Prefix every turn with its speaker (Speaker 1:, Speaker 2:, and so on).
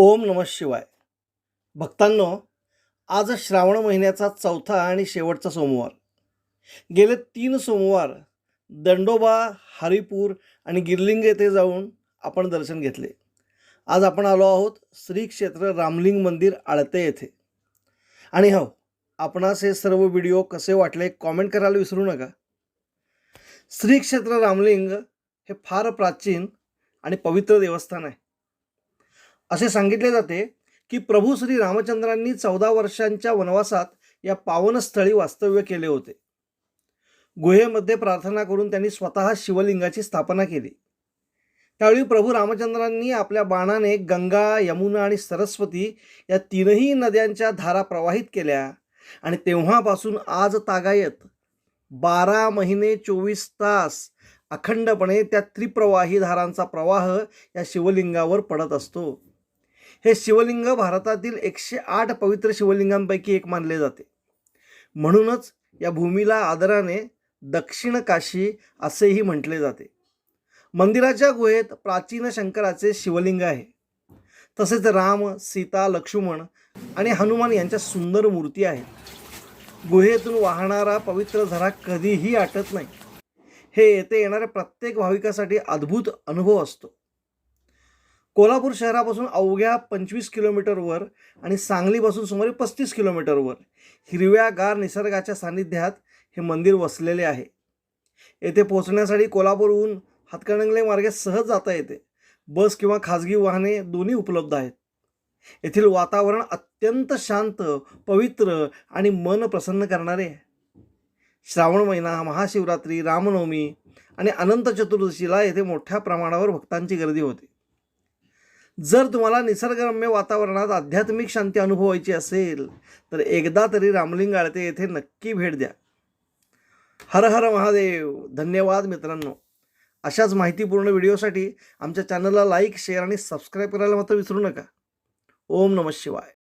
Speaker 1: ओम नमः शिवाय. भक्तांनो, आज श्रावण महिन्याचा चौथा आणि शेवटचा सोमवार. गेले 3 सोमवार दंडोबा, हरिपूर आणि गिरलिंग येथे जाऊन आपण दर्शन घेतले. आज आपण आलो आहोत श्री क्षेत्र रामलिंग मंदिर आळते येथे. आणि हो, आपणास हे सर्व व्हिडिओ कसे वाटले कॉमेंट करायला विसरू नका. श्री क्षेत्र रामलिंग हे फार प्राचीन आणि पवित्र देवस्थान आहे. असे सांगितले जाते की प्रभू श्री रामचंद्रांनी 14 वर्षांच्या वनवासात या पावनस्थळी वास्तव्य केले होते. गुहेमध्ये प्रार्थना करून त्यांनी स्वतः शिवलिंगाची स्थापना केली. त्यावेळी प्रभू रामचंद्रांनी आपल्या बाणाने गंगा, यमुना आणि सरस्वती या तीनही नद्यांच्या धारा प्रवाहित केल्या आणि तेव्हापासून आज तागायत 12 महिने 24 तास अखंडपणे त्या त्रिप्रवाही धारांचा प्रवाह या शिवलिंगावर पडत असतो. हे शिवलिंग भारतातील 108 पवित्र शिवलिंगांपैकी एक मानले जाते. म्हणूनच या भूमीला आदराने दक्षिण काशी असेही म्हटले जाते. मंदिराच्या गुहेत प्राचीन शंकराचे शिवलिंग आहे. तसेच राम, सीता, लक्ष्मण आणि हनुमान यांच्या सुंदर मूर्ती आहेत. गुहेतून वाहणारा पवित्र झरा कधीही आटत नाही. हे येथे येणाऱ्या प्रत्येक भाविकासाठी अद्भुत अनुभव असतो. कोल्हापूर शहरापासून अवघ्या 25 किलोमीटरवर आणि सांगलीपासून सुमारे 35 किलोमीटरवर हिरव्यागार निसर्गाच्या सानिध्यात हे मंदिर वसलेले आहे. येथे पोहोचण्यासाठी कोल्हापूरहून हातकणंगले मार्गे सहज जाता येते. बस किंवा खाजगी वाहने दोन्ही उपलब्ध आहेत. येथील वातावरण अत्यंत शांत, पवित्र आणि मन प्रसन्न करणारे आहे. श्रावण महिना, महाशिवरात्री, रामनवमी आणि अनंत चतुर्दशीला येथे मोठ्या प्रमाणावर भक्तांची गर्दी होते. जर तुम्हाला निसर्गरम्य वातावरणात आध्यात्मिक शांती अनुभवायची असेल तर एकदा तरी रामलिंग आळते येथे नक्की भेट द्या. हर हर महादेव. धन्यवाद मित्रांनो. अशाच माहितीपूर्ण व्हिडिओसाठी आमच्या चॅनलला लाईक, शेअर आणि सबस्क्राईब करायला मात्र विसरू नका. ओम नमः शिवाय.